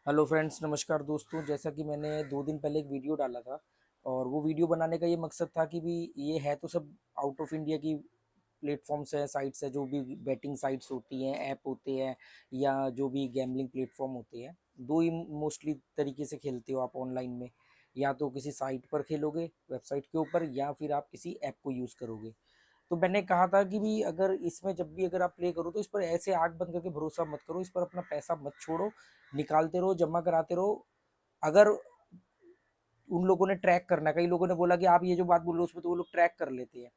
Hello friends, नमस्कार दोस्तों। जैसा कि मैंने 2 दिन पहले एक वीडियो डाला था और वो वीडियो बनाने का ये मकसद था कि भी ये है तो सब आउट ऑफ इंडिया की प्लेटफॉर्म्स है, साइट्स है, जो भी बैटिंग साइट्स होती हैं, ऐप होते हैं या जो भी गैम्बलिंग प्लेटफॉर्म होते हैं। दो ही मोस्टली तरीके से खेलते हो आप ऑनलाइन में, या तो किसी साइट पर खेलोगे वेबसाइट के ऊपर, या फिर आप किसी ऐप को यूज़ करोगे। तो मैंने कहा था कि भी अगर इसमें जब भी अगर आप प्ले करो तो इस पर ऐसे आंख बंद करके भरोसा मत करो, इस पर अपना पैसा मत छोड़ो, निकालते रहो, जमा कराते रहो। अगर उन लोगों ने ट्रैक करना है, कई लोगों ने बोला कि आप ये जो बात बोल रहे हो उसमें तो वो लोग ट्रैक कर लेते हैं।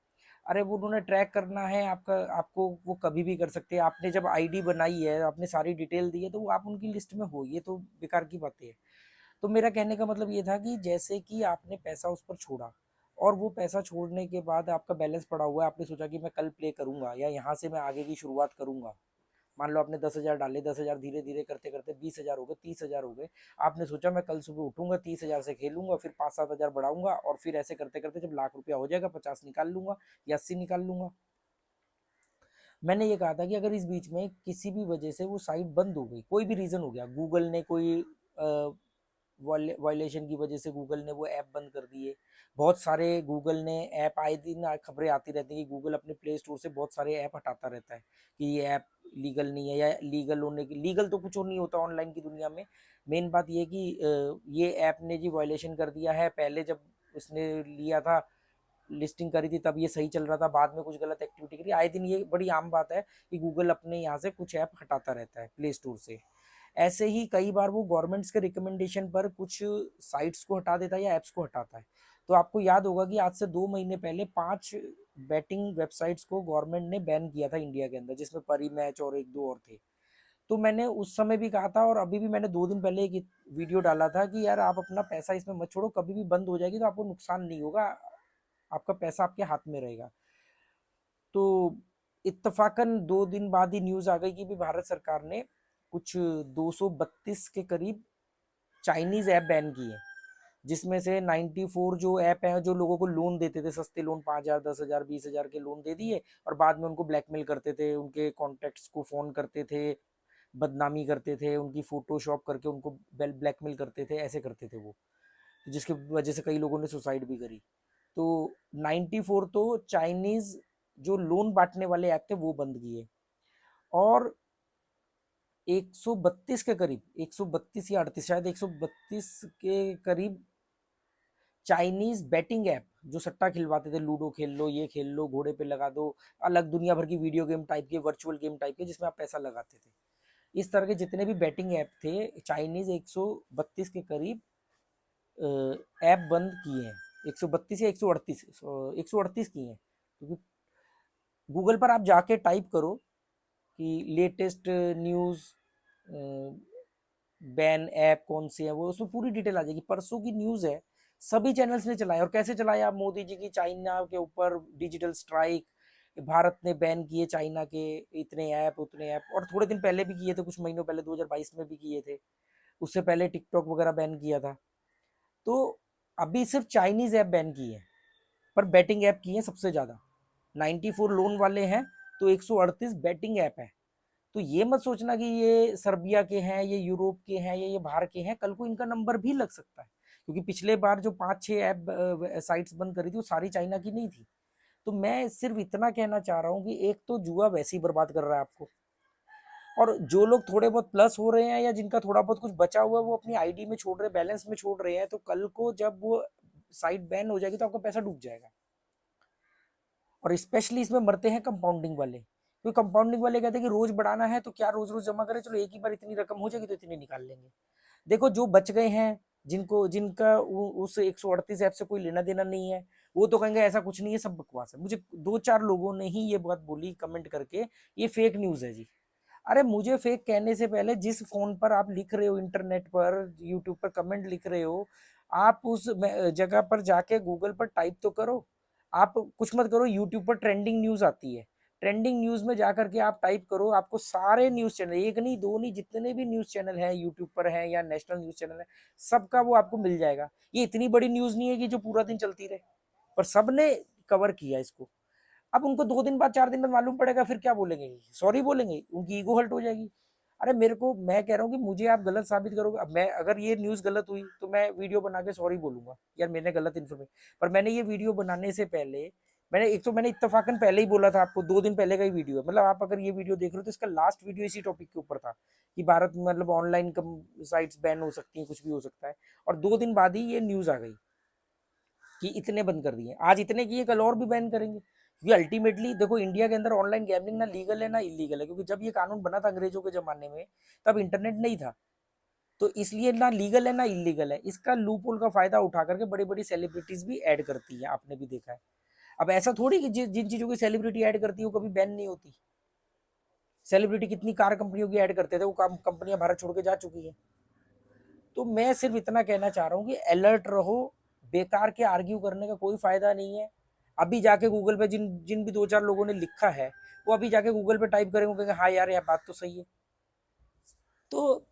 अरे वो उन्होंने ट्रैक करना है आपका, आपको वो कभी भी कर सकते हैं। आपने जब आईडी बनाई है, आपने सारी डिटेल दी है, तो वो आप उनकी लिस्ट में हो, ये तो बेकार की बातें है। तो मेरा कहने का मतलब ये था कि जैसे कि आपने पैसा उस पर छोड़ा और वो पैसा छोड़ने के बाद आपका बैलेंस पड़ा हुआ है, आपने सोचा कि मैं कल प्ले करूंगा या यहाँ से मैं आगे की शुरुआत करूंगा। मान लो आपने 10,000 डाले, 10,000 धीरे धीरे करते करते 20,000 हो गए, 30,000 हो गए। आपने सोचा मैं कल सुबह उठूंगा, 30,000 से खेलूंगा, फिर 5-7,000 बढ़ाऊंगा और फिर ऐसे करते करते जब लाख रुपया हो जाएगा 50 निकाल लूंगा या 80 निकाल लूंगा। मैंने ये कहा था कि अगर इस बीच में किसी भी वजह से वो साइट बंद हो गई, कोई भी रीजन हो गया, गूगल ने कोई वायलेशन की वजह से गूगल ने वो ऐप बंद कर दिए। बहुत सारे गूगल ने ऐप, आए दिन खबरें आती रहती हैं कि गूगल अपने प्ले स्टोर से बहुत सारे ऐप हटाता रहता है कि ये ऐप लीगल नहीं है, या लीगल होने की, लीगल तो कुछ और नहीं होता ऑनलाइन की दुनिया में। मेन बात ये कि ये ऐप ने जी वायलेशन कर दिया है। पहले जब उसने लिया था, लिस्टिंग करी थी, तब ये सही चल रहा था, बाद में कुछ गलत एक्टिविटी करी। आए दिन ये बड़ी आम बात है कि गूगल अपने यहाँ से कुछ ऐप हटाता रहता है प्ले स्टोर से। ऐसे ही कई बार वो गवर्नमेंट्स के रिकमेंडेशन पर कुछ साइट्स को हटा देता है या ऐप्स को हटाता है। तो आपको याद होगा कि आज से 2 महीने पहले 5 बैटिंग वेबसाइट्स को गवर्नमेंट ने बैन किया था इंडिया के अंदर, जिसमें परी मैच और एक दो और थे। तो मैंने उस समय भी कहा था और अभी भी मैंने 2 दिन पहले एक वीडियो डाला था कि यार आप अपना पैसा इसमें मत छोड़ो, कभी भी बंद हो जाएगी तो आपको नुकसान नहीं होगा, आपका पैसा आपके हाथ में रहेगा। तो इत्तफाकन 2 दिन बाद ही न्यूज आ गई कि भी भारत सरकार ने कुछ 232 के करीब चाइनीज ऐप बैन किए, जिसमें से 94 जो ऐप हैं जो लोगों को लोन देते थे, सस्ते लोन, 5,000, 10,000, 20,000 के लोन दे दिए और बाद में उनको ब्लैकमेल करते थे, उनके कॉन्टेक्ट्स को फोन करते थे, बदनामी करते थे, उनकी फोटोशॉप करके उनको ब्लैकमेल करते थे, ऐसे करते थे वो, जिसकी वजह से कई लोगों ने सुसाइड भी करी। तो 94 तो चाइनीज जो लोन बांटने वाले ऐप थे वो बंद किए। और 132 के करीब, 132 या 38, शायद 132 के करीब चाइनीज बैटिंग ऐप जो सट्टा खिलवाते थे, लूडो खेल लो, ये खेल लो, घोड़े पे लगा दो, अलग दुनिया भर की वीडियो गेम टाइप के, वर्चुअल गेम टाइप के, जिसमें आप पैसा लगाते थे। इस तरह के जितने भी बैटिंग ऐप थे चाइनीज, 132 के करीब ऐप बंद किए हैं। 132 या 138, 138 किए हैं, क्योंकि गूगल पर आप जाके टाइप करो कि लेटेस्ट न्यूज़ बैन ऐप कौन से है, वो उसमें पूरी डिटेल आ जाएगी। परसों की न्यूज़ है, सभी चैनल्स ने चलाया। और कैसे चलाया? मोदी जी की चाइना के ऊपर डिजिटल स्ट्राइक, भारत ने बैन किए चाइना के इतने ऐप उतने ऐप, और थोड़े दिन पहले भी किए थे, कुछ महीनों पहले 2022 में भी किए थे, उससे पहले टिकटॉक वगैरह बैन किया था। तो अभी सिर्फ चाइनीज ऐप बैन की है, पर बैटिंग ऐप की है सबसे ज्यादा। 94 लोन वाले हैं तो 138 बैटिंग ऐप है। तो ये मत सोचना कि ये सर्बिया के हैं, ये यूरोप के हैं, ये बाहर के हैं, कल को इनका नंबर भी लग सकता है। क्योंकि पिछले बार जो 5-6 ऐप साइट्स बंद करी थी वो सारी चाइना की नहीं थी। तो मैं सिर्फ इतना कहना चाह रहा हूँ कि एक तो जुआ वैसे ही बर्बाद कर रहा है आपको, और जो लोग थोड़े बहुत प्लस हो रहे हैं या जिनका थोड़ा बहुत कुछ बचा हुआ है वो अपनी आईडी में छोड़ रहे, बैलेंस में छोड़ रहे हैं, तो कल को जब वो साइट बैन हो जाएगी तो आपका पैसा डूब जाएगा। और स्पेशली इसमें मरते हैं कंपाउंडिंग वाले, क्योंकि कंपाउंडिंग वाले कहते हैं कि रोज बढ़ाना है तो क्या रोज रोज जमा करें, चलो एक ही बार इतनी रकम हो जाएगी तो इतनी निकाल लेंगे। देखो जो बच गए हैं, जिनको जिनका उस 138 ऐप से कोई लेना देना नहीं है, वो तो कहेंगे ऐसा कुछ नहीं है, सब बकवास है। मुझे 2-4 लोगों ने ही ये बात बोली कमेंट करके, ये फेक न्यूज है जी। अरे मुझे फेक कहने से पहले जिस फोन पर आप लिख रहे हो, इंटरनेट पर, यूट्यूब पर कमेंट लिख रहे हो, आप उस जगह पर जाके गूगल पर टाइप तो करो। आप कुछ मत करो, यूट्यूब पर ट्रेंडिंग न्यूज आती है, ट्रेंडिंग न्यूज में जाकर के आप टाइप करो, आपको सारे न्यूज चैनल, एक नहीं दो नहीं, जितने भी न्यूज चैनल है यूट्यूब पर है या नेशनल न्यूज चैनल है, सबका वो आपको मिल जाएगा। ये इतनी बड़ी न्यूज नहीं है कि जो पूरा दिन चलती रहे, पर सबने कवर किया इसको। अब उनको 2 दिन बाद 4 दिन बाद मालूम पड़ेगा, फिर क्या बोलेंगे? सॉरी बोलेंगे, उनकी ईगो हर्ट हो जाएगी। अरे मेरे को, मैं कह रहा हूँ कि मुझे आप गलत साबित करोगे, अब मैं अगर ये न्यूज़ गलत हुई तो मैं वीडियो बना के सॉरी बोलूँगा, यार मैंने गलत इन्फॉर्मेशन, पर मैंने ये वीडियो बनाने से पहले मैंने एक तो मैंने इत्तेफाकन पहले ही बोला था आपको, 2 दिन पहले का ही वीडियो है, मतलब आप अगर ये वीडियो देख रहे हो तो इसका लास्ट वीडियो इसी टॉपिक के ऊपर था कि भारत में मतलब ऑनलाइन साइट्स बैन हो सकती हैं, कुछ भी हो सकता है, और 2 दिन बाद ही ये न्यूज़ आ गई कि इतने बंद कर दिए, आज इतने किए कल और भी बैन करेंगे, क्योंकि अल्टीमेटली देखो इंडिया के अंदर ऑनलाइन गैम्बलिंग ना लीगल है ना इलीगल है, क्योंकि जब ये कानून बना था अंग्रेजों के जमाने में तब इंटरनेट नहीं था, तो इसलिए ना लीगल है ना इलीगल है, इसका लूपहोल का फायदा उठा करके बड़ी बड़ी सेलिब्रिटीज भी ऐड करती है, आपने भी देखा है। अब ऐसा थोड़ी कि जिन चीजों की सेलिब्रिटी ऐड करती है वो कभी बैन नहीं होती, सेलिब्रिटी कितनी कार कंपनियों की ऐड करते थे, वो कंपनियां भारत छोड़ के जा चुकी है। तो मैं सिर्फ इतना कहना चाह रहा हूँ कि अलर्ट रहो, बेकार के आर्ग्यू करने का कोई फायदा नहीं है। अभी जाके गूगल पे जिन जिन भी 2-4 लोगों ने लिखा है वो अभी जाके गूगल पे टाइप करेंगे, कहेंगे हाँ यार यह बात तो सही है। तो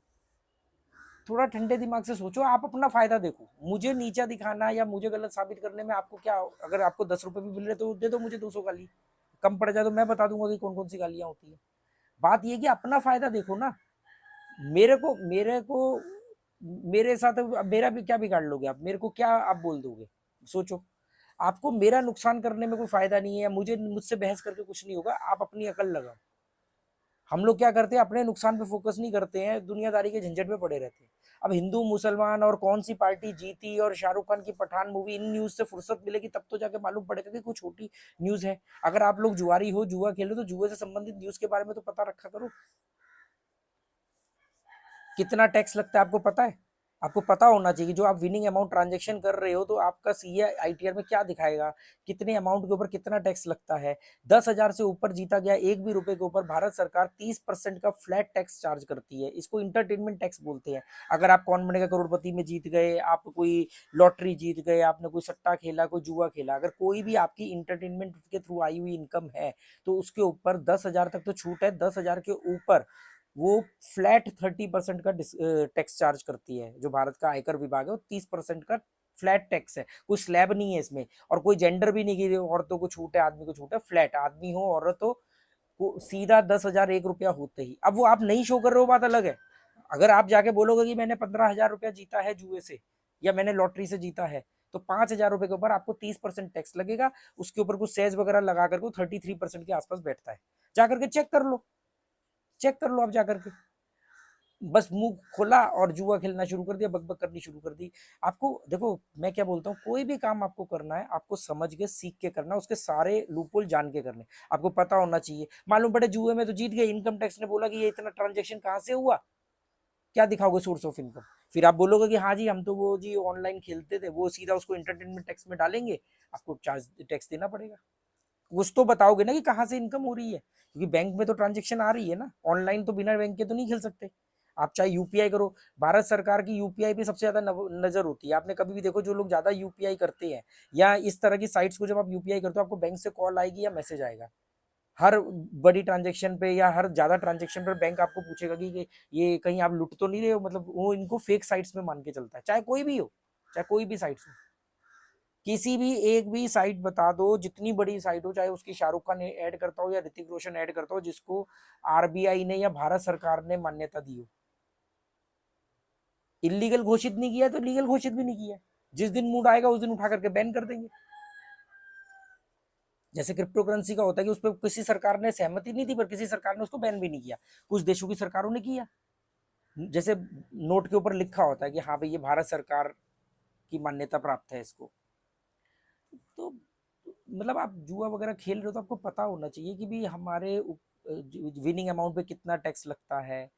थोड़ा ठंडे दिमाग से सोचो, आप अपना फायदा देखो, मुझे नीचा दिखाना या मुझे गलत साबित करने में आपको क्या, अगर आपको 10 रुपए भी मिल रहे तो दे दो मुझे 200 गाली, कम पड़ जाए तो मैं बता दूंगा कि कौन कौन सी गालियां होती है। बात ये कि अपना फायदा देखो ना, मेरे को मेरे साथ अब मेरा भी क्या बिगाड़ लोगे आप, मेरे को क्या आप बोल दोगे, सोचो, आपको मेरा नुकसान करने में कोई फायदा नहीं है, या मुझे मुझसे बहस करके कुछ नहीं होगा, आप अपनी अकल लगाओ। हम लोग क्या करते हैं, अपने नुकसान पे फोकस नहीं करते हैं, दुनियादारी के झंझट में पड़े रहते हैं। अब हिंदू मुसलमान और कौन सी पार्टी जीती और शाहरुख खान की पठान मूवी, इन न्यूज से फुर्सत मिलेगी तब तो जाके मालूम पड़ेगा कि कोई छोटी न्यूज है। अगर आप लोग जुआरी हो, जुआ खेलो, तो जुए से संबंधित न्यूज के बारे में तो पता रखा करो। कितना टैक्स लगता है आपको पता है? आपको पता होना चाहिए, जो आप विनिंग अमाउंट ट्रांजैक्शन कर रहे हो तो आपका सीए आईटीआर में क्या दिखाएगा, कितने अमाउंट के ऊपर कितना टैक्स लगता है। 10,000 से ऊपर जीता गया एक भी रुपए के ऊपर भारत सरकार 30% का फ्लैट टैक्स चार्ज करती है, इसको इंटरटेनमेंट टैक्स बोलते हैं। अगर आप कौन बनेगा करोड़पति में जीत गए, आप कोई लॉटरी जीत गए, आपने कोई सट्टा खेला, कोई जुआ खेला, अगर कोई भी आपकी इंटरटेनमेंट के थ्रू आई हुई इनकम है तो उसके ऊपर 10,000 तक तो छूट है, 10,000 के ऊपर वो फ्लैट 30% का टैक्स चार्ज करती है। जो भारत का आयकर विभाग है वो 30% का फ्लैट टैक्स है, कोई स्लैब नहीं है इसमें, और कोई जेंडर भी नहीं कि औरतों को छूट है आदमी को छूट है, फ्लैट आदमी हो औरत हो वो सीधा 10,000 1 रुपया होते ही। अब वो आप नहीं शो कर रहे हो बात अलग है, अगर आप जाके बोलोगे कि मैंने 15,000 रुपया जीता है जुए से या मैंने लॉटरी से जीता है, तो 5,000 रुपए के ऊपर आपको 30% टैक्स लगेगा, उसके ऊपर कुछ सेज वगैरह लगा करके 33% के आसपास बैठता है। जाकर के चेक कर लो, चेक कर लो आप जाकर के, बस मुंह खोला और जुआ खेलना शुरू कर दिया, बकबक करनी शुरू कर दी। आपको देखो मैं क्या बोलता हूँ, कोई भी काम आपको करना है आपको समझ के सीख के करना, उसके सारे लूपहोल जान के करने, आपको पता होना चाहिए। मालूम पड़े जुए में तो जीत गए, इनकम टैक्स ने बोला कि ये इतना ट्रांजेक्शन कहाँ से हुआ, क्या दिखाओगे सोर्स ऑफ इनकम, फिर आप बोलोगे कि हाँ जी हम तो वो जी ऑनलाइन खेलते थे, वो सीधा उसको इंटरटेनमेंट टैक्स में डालेंगे, आपको चार्ज टैक्स देना पड़ेगा। कुछ तो बताओगे ना कि कहाँ से इनकम हो रही है, क्योंकि बैंक में तो ट्रांजेक्शन आ रही है ना, ऑनलाइन तो बिना बैंक के तो नहीं खेल सकते। आप चाहे यूपीआई करो, भारत सरकार की यूपीआई पे सबसे ज्यादा नजर होती है, आपने कभी भी देखो जो लोग ज्यादा यूपीआई करते हैं या इस तरह की साइट्स को जब आप यूपीआई करते हो आपको बैंक से कॉल आएगी या मैसेज आएगा, हर बड़ी ट्रांजेक्शन पे या हर ज्यादा ट्रांजेक्शन पर बैंक आपको पूछेगा कि ये कहीं आप लुट तो नहीं रहे हो, मतलब वो इनको फेक साइट्स में मान के चलता है, चाहे कोई भी हो, चाहे कोई भी साइट्स हो, किसी भी एक भी साइट बता दो, जितनी बड़ी साइट हो, चाहे उसकी शाहरुख खान ऐड करता हो या ऋतिक रोशन ऐड करता हो, जिसको आरबीआई ने या भारत सरकार ने मान्यता दी हो, इलीगल घोषित नहीं किया तो लीगल घोषित भी नहीं किया, जिस दिन मूड आएगा उस दिन उठा करके बैन कर देंगे। जैसे क्रिप्टो करेंसी का होता है कि उस पर किसी सरकार ने सहमति नहीं थी पर किसी सरकार ने उसको बैन भी नहीं किया, कुछ देशों की सरकारों ने किया, जैसे नोट के ऊपर लिखा होता है कि हाँ भाई ये भारत सरकार की मान्यता प्राप्त है इसको। तो मतलब आप जुआ वगैरह खेल रहे हो तो आपको पता होना चाहिए कि भी हमारे विनिंग अमाउंट पे कितना टैक्स लगता है,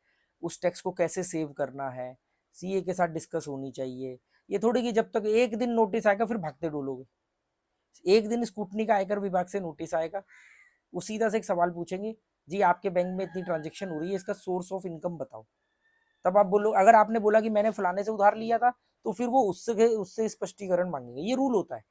उस टैक्स को कैसे सेव करना है, सीए के साथ डिस्कस होनी चाहिए। ये थोड़ी कि जब तक एक दिन नोटिस आएगा फिर भागते डोलोगे, एक दिन स्कूटनी का आयकर विभाग से नोटिस आएगा, वो सीधा से एक सवाल पूछेंगे, जी आपके बैंक में इतनी ट्रांजेक्शन हो रही है, इसका सोर्स ऑफ इनकम बताओ। तब आप बोलो, अगर आपने बोला कि मैंने फलाने से उधार लिया था तो फिर वो उससे उससे स्पष्टीकरण मांगेंगे, ये रूल होता है।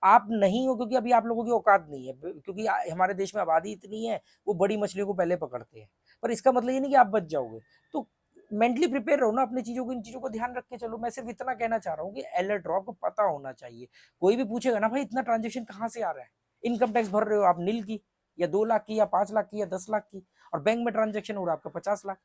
आप नहीं हो क्योंकि अभी आप लोगों की औकात नहीं है, क्योंकि हमारे देश में आबादी इतनी है, वो बड़ी मछलियों को पहले पकड़ते हैं, पर इसका मतलब ये नहीं कि आप बच जाओगे। तो मेंटली प्रिपेयर रहो ना, अपनी चीजों को, इन चीजों को ध्यान रख के चलो। मैं सिर्फ इतना कहना चाह रहा हूँ कि अलर्ट रहो, आपको पता होना चाहिए। कोई भी पूछेगा ना भाई इतना ट्रांजेक्शन कहाँ से आ रहा है, इनकम टैक्स भर रहे हो आप नील की या 2 लाख की या 5 लाख की या 10 लाख की, और बैंक में ट्रांजेक्शन हो रहा है आपका 50 लाख,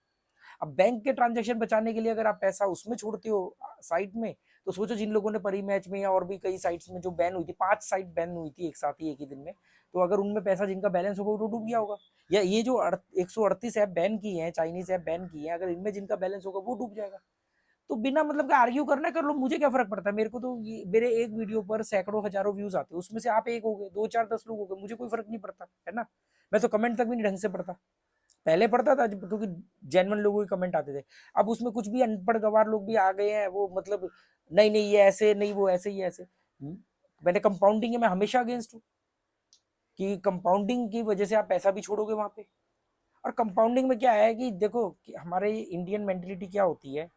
अब बैंक के ट्रांजैक्शन बचाने के लिए अगर आप पैसा उसमें छोड़ते हो साइट में, तो सोचो जिन लोगों ने परी मैच में या और भी कई साइट्स में जो बैन हुई थी, 5 साइट बैन हुई थी एक साथ ही एक ही दिन में, तो अगर उनमें पैसा जिनका बैलेंस होगा वो डूब गया होगा। या ये जो 138 ऐप बैन की है, चाइनीज ऐप बैन की है, अगर इनमें जिनका बैलेंस होगा वो डूब जाएगा। तो बिना मतलब का आर्ग्यू करना कर लो, मुझे क्या फर्क पड़ता है। मेरे को तो मेरे एक वीडियो पर सैकड़ों हजारों व्यूज आते हैं, उसमें से आप एक हो गए, 2 4 10 लोग हो गए, मुझे कोई फर्क नहीं पड़ता है ना। मैं तो कमेंट तक भी नहीं ढंग से पढ़ता, पहले पढ़ता था क्योंकि जेन्युइन लोगों के कमेंट आते थे। अब उसमें कुछ भी अनपढ़ गवार लोग भी आ गए हैं, वो मतलब नहीं नहीं ये ऐसे नहीं वो ऐसे ही ऐसे। मैंने कंपाउंडिंग है, मैं हमेशा अगेंस्ट हूँ कि कंपाउंडिंग की वजह से आप पैसा भी छोड़ोगे वहां पे। और कंपाउंडिंग में क्या है कि देखो कि हमारे इंडियन मेंटेलिटी क्या होती है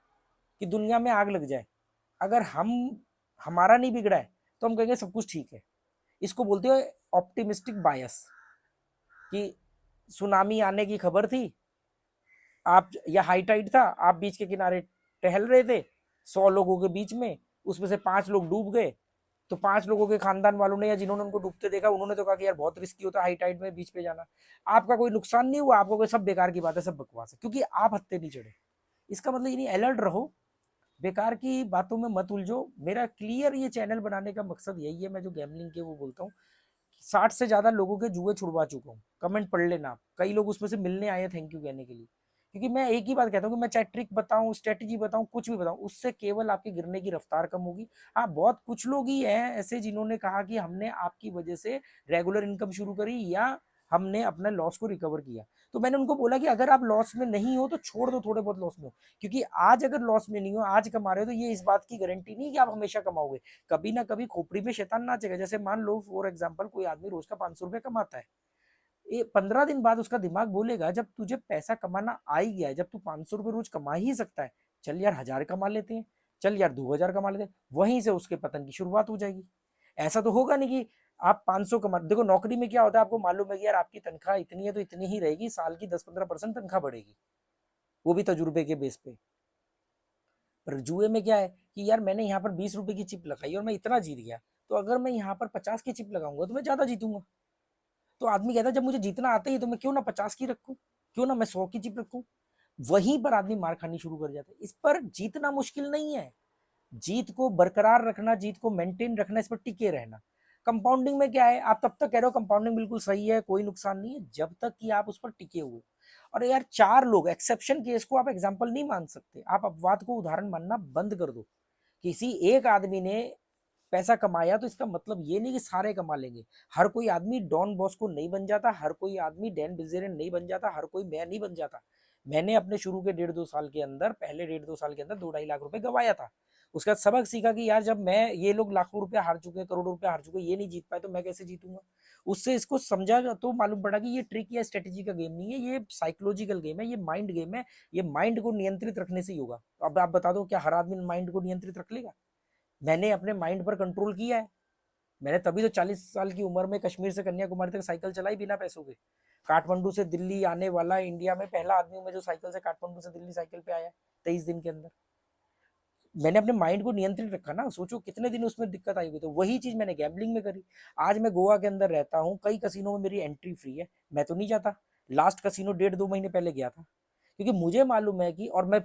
कि दुनिया में आग लग जाए, अगर हम हमारा नहीं बिगड़ा है तो हम कहेंगे सब कुछ ठीक है। इसको बोलते हो ऑप्टिमिस्टिक बायस, कि सुनामी आने की खबर थी, आप या हाई टाइड था, आप बीच के किनारे टहल रहे थे 100 लोगों के बीच में, उसमें से 5 लोग डूब गए, तो 5 लोगों के खानदान वालों ने या जिन्होंने उनको डूबते देखा उन्होंने तो कहा कि यार बहुत रिस्की होता है हाई टाइड में बीच पे जाना। आपका कोई नुकसान नहीं हुआ, आपको कोई सब बेकार की बात है, सब बकवास है, क्योंकि आप हत्ते नहीं चढ़े। इसका मतलब ये नहीं, अलर्ट रहो, बेकार की बातों में मत उलझो। मेरा क्लियर ये चैनल बनाने का मकसद यही है। मैं जो गैमलिंग के वो बोलता हूँ, 60 से ज्यादा लोगों के जुए छुड़वा चुका हूँ, कमेंट पढ़ लेना आप, कई लोग उसमें से मिलने आए थैंक यू कहने के लिए। क्योंकि मैं एक ही बात कहता हूँ कि मैं चाहे ट्रिक बताऊं, स्ट्रेटेजी बताऊं, कुछ भी बताऊं, उससे केवल आपके गिरने की रफ्तार कम होगी। हाँ, बहुत कुछ लोग ही हैं ऐसे जिन्होंने कहा कि हमने आपकी वजह से रेगुलर इनकम शुरू करी या हमने अपने लॉस को रिकवर किया। तो मैंने उनको बोला कि अगर आप लॉस में नहीं हो तो छोड़ दो, थोड़े बहुत लॉस में हो, क्योंकि आज अगर लॉस में नहीं हो, आज कमा रहे हो, तो ये इस बात की गारंटी नहीं कि आप हमेशा कमाओगे। कभी ना कभी खोपड़ी में शैतान नाचेगा। जैसे मान लो फॉर एग्जाम्पल कोई आदमी रोज का 500 रुपये कमाता है, ये 15 दिन बाद उसका दिमाग बोलेगा जब तुझे पैसा कमाना आ ही गया है, जब तू 500 रुपये रोज कमा ही सकता है, चल यार 1000 कमा लेते हैं, चल यार 2000 कमा लेते हैं। वहीं से उसके पतन की शुरुआत हो जाएगी। ऐसा तो होगा नहीं कि आप 500 कमा, देखो नौकरी में क्या होता है, आपको मालूम है कि यार आपकी तनख्वाह इतनी है तो इतनी ही रहेगी, साल की 10-15% तनख्वाह बढ़ेगी, वो भी तजुर्बे के बेस पे। पर जुए में क्या है कि यार मैंने यहाँ पर 20 रुपए की चिप लगाई और मैं इतना जीत गया, तो अगर मैं यहाँ पर 50 की चिप लगाऊंगा तो मैं ज्यादा जीतूंगा। तो आदमी कहता है जब मुझे जीतना आता ही है तो मैं क्यों ना 50 की रखूं, क्यों ना मैं 100 की चिप रखूं। वहीं पर आदमी मार खानी शुरू कर जाता है। इस पर जीतना मुश्किल नहीं है, जीत को बरकरार रखना, जीत को मेंटेन रखना, इस पर टिके रहना। कंपाउंडिंग में क्या है, आप तब तक कह रहे हो कंपाउंडिंग बिल्कुल सही है, कोई नुकसान नहीं है, जब तक कि आप उस पर टिके हुए। और यार 4 लोग एक्सेप्शन केस को आप एग्जाम्पल नहीं मान सकते, आप अपवाद को उदाहरण मानना बंद कर दो। किसी एक आदमी ने पैसा कमाया तो इसका मतलब ये नहीं कि सारे कमा लेंगे। हर कोई आदमी डॉन बॉस्को नहीं बन जाता, हर कोई आदमी डैन बिल्जेरियन नहीं बन जाता, हर कोई मैं नहीं बन जाता। मैंने अपने शुरू के 1.5-2 साल के अंदर, पहले 1.5-2 साल के अंदर 2-2.5 लाख रुपए गवाया था। उसका सबक सीखा कि यार जब मैं, ये लोग लाखों रुपए हार चुके हैं, करोड़ों रुपए हार चुके हैं, ये नहीं जीत पाए तो मैं कैसे जीतूंगा। उससे इसको समझा तो मालूम पड़ा कि ये ट्रिक या स्ट्रेटेजी का गेम नहीं है, ये साइकोलॉजिकल गेम है, ये माइंड गेम है। ये माइंड को नियंत्रित रखने से ही होगा। अब आप बता दो क्या हर आदमी माइंड को नियंत्रित रख लेगा। मैंने अपने माइंड पर कंट्रोल किया है। मैंने तभी तो 40 साल की उम्र में कश्मीर से कन्याकुमारी तक साइकिल चलाई बिना पैसों के। काठमांडू से दिल्ली आने वाला इंडिया में पहला आदमी हूं मैं जो साइकिल से काठमांडू से दिल्ली साइकिल पे आया 23 दिन के अंदर। मैंने अपने माइंड को नियंत्रित रखा ना, सोचो कितने दिन उसमें दिक्कत आई हुई। तो वही चीज मैंने गैम्बलिंग में करी। आज मैं गोवा के अंदर रहता हूँ, कई कसिनो में मेरी एंट्री फ्री है, मैं तो नहीं जाता। लास्ट कसिनो 1.5-2 महीने पहले गया था, क्योंकि मुझे मालूम है कि, और मैं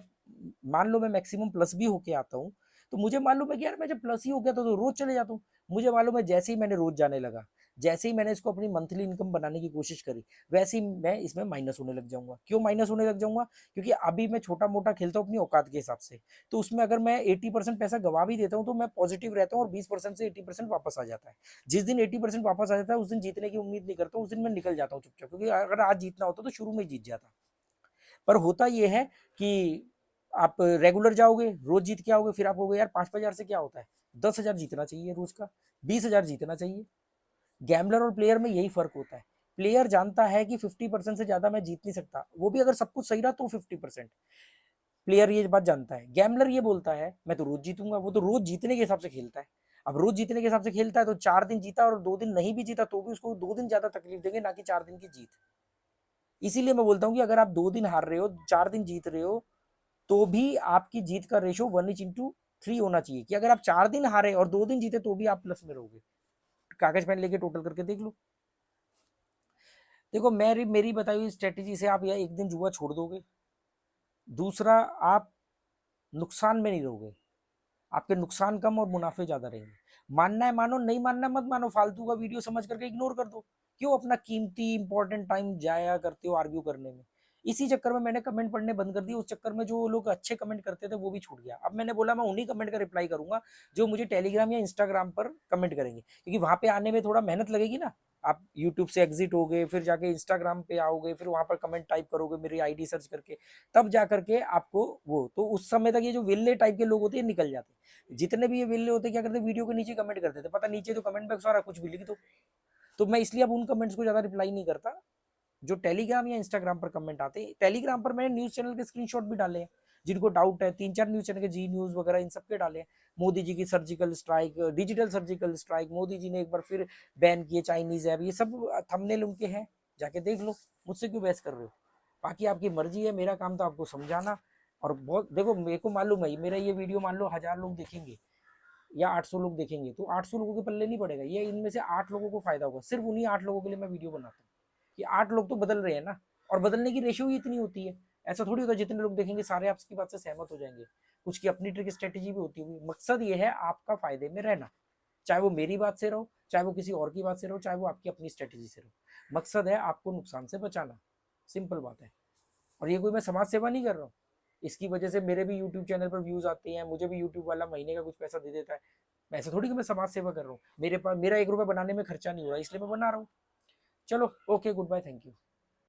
मान लो मैं मैक्सिमम प्लस भी होके आता हूँ, तो मुझे मालूम है कि यार मैं जब प्लस ही हो गया तो रोज चले जाता हूँ। मुझे मालूम है जैसे ही मैंने रोज जाने लगा, जैसे ही मैंने इसको अपनी मंथली इनकम बनाने की कोशिश करी, वैसे ही मैं इसमें माइनस होने लग जाऊंगा। क्यों माइनस होने लग जाऊंगा, क्योंकि अभी मैं छोटा मोटा खेलता हूँ अपनी औकात के हिसाब से। तो उसमें अगर मैं 80% पैसा गवा भी देता हूँ तो मैं पॉजिटिव रहता हूँ और 20% से 80% वापस आ जाता है। जिस दिन 80% वापस आ जाता है उस दिन जीतने की उम्मीद नहीं करता हूँ, उस दिन मैं निकल जाता हूँ चुपचाप, क्योंकि अगर आज जीतना होता तो शुरू में ही जीत जाता। पर होता यह है कि आप रेगुलर जाओगे, रोज जीत के आओगे, फिर आप कहोगे यार 5,000 से क्या होता है, 10,000 जीतना चाहिए रोज का, 20,000 जीतना चाहिए। गैम्बलर और प्लेयर में यही फर्क होता है। प्लेयर जानता है कि 50% से ज्यादा मैं जीत नहीं सकता, वो भी अगर सब कुछ सही रहा तो 50%। प्लेयर ये बात जानता है। गैम्बलर ये बोलता है मैं तो रोज जीतूंगा, वो तो रोज जीतने के हिसाब से खेलता है। अब रोज जीतने के हिसाब से खेलता है तो 4 दिन जीता और 2 दिन नहीं भी जीता तो भी उसको 2 दिन ज्यादा तकलीफ देंगे, ना कि 4 दिन की जीत। इसीलिए मैं बोलता हूँ कि अगर आप 2 दिन हार रहे हो, 4 दिन जीत रहे हो, तो भी आपकी जीत का रेशो 1:3 होना चाहिए, कि अगर आप 4 दिन हारे और 2 दिन जीते तो भी आप प्लस में रहोगे। कागज पेन लेके टोटल करके देख लो। देखो मेरी मेरी बताई हुई स्ट्रेटेजी से आप या एक दिन जुआ छोड़ दोगे, दूसरा, आप नुकसान में नहीं रहोगे, आपके नुकसान कम और मुनाफे ज्यादा रहेंगे। मानना है मानो, नहीं मानना है मत मानो, फालतू का वीडियो समझ करके इग्नोर कर दो। क्यों अपना कीमती इंपॉर्टेंट टाइम जाया करते हो आर्ग्यू करने में। इसी चक्कर में मैंने कमेंट पढ़ने बंद कर दिए, उस चक्कर में जो लोग अच्छे कमेंट करते थे वो भी छूट गया। अब मैंने बोला मैं उन्हीं कमेंट का रिप्लाई करूंगा जो मुझे टेलीग्राम या इंस्टाग्राम पर कमेंट करेंगे, क्योंकि वहां पे आने में थोड़ा मेहनत लगेगी ना। आप यूट्यूब से एग्जिट हो गए, फिर जाके इंस्टाग्राम पे आओगे, फिर वहां पर कमेंट टाइप करोगे मेरी आईडी सर्च करके, तब जा करके आपको वो, तो उस समय तक ये जो विल्ले टाइप के लोग होते हैं निकल जाते हैं। जितने भी ये विल्ले होते क्या करते, वीडियो के नीचे कमेंट करते थे, पता नीचे तो कमेंट बॉक्स सारा कुछ भी लिख दो। तो मैं इसलिए अब उन कमेंट्स को ज्यादा रिप्लाई नहीं करता। जो टेलीग्राम या इंस्टाग्राम पर कमेंट आते हैं, टेलीग्राम पर मैंने न्यूज चैनल के स्क्रीनशॉट भी डाले हैं, जिनको डाउट है, 3-4 न्यूज चैनल के, जी न्यूज वगैरह, इन सबके डाले हैं। मोदी जी की surgical strike, digital surgical strike, Modi ji ने एक बार फिर बैन किए चाइनीज ऐप, ये सब थंबनेल उनके हैं, जाके देख लो। मुझसे क्यों बहस कर रहे हो। बाकी आपकी मर्जी है, मेरा काम तो आपको समझाना। और बहुत देखो, मेरे को मालूम है मेरा ये वीडियो मान लो 1000 लोग देखेंगे या 800 लोग देखेंगे, तो 800 लोगों के पल्ले नहीं पड़ेगा, ये इनमें से 8 लोगों को फायदा होगा, सिर्फ उन्हीं 8 लोगों के लिए मैं वीडियो बनाता हूँ। कि 8 लोग तो बदल रहे हैं ना, और बदलने की रेशियो ही इतनी होती है। ऐसा थोड़ी होता जितने लोग देखेंगे सारे आपकी बात से सहमत हो जाएंगे, कुछ की अपनी ट्रिक स्ट्रेटेजी भी होती है। मकसद ये है आपका फायदे में रहना, चाहे वो मेरी बात से रहो, चाहे वो किसी और की बात से रहो, चाहे वो आपकी अपनी स्ट्रेटेजी से रहो, मकसद है आपको नुकसान से बचाना। सिंपल बात है। और ये कोई मैं समाज सेवा नहीं कर रहा हूँ। इसकी वजह से मेरे भी यूट्यूब चैनल पर व्यूज आते हैं, मुझे भी यूट्यूब वाला महीने का कुछ पैसा दे देता है। ऐसा थोड़ी कि मैं समाज सेवा कर रहा हूँ, मेरे पास मेरा 1 रुपया बनाने में खर्चा नहीं हो रहा, इसलिए मैं बना रहा हूँ। चलो, okay, good bye, thank you.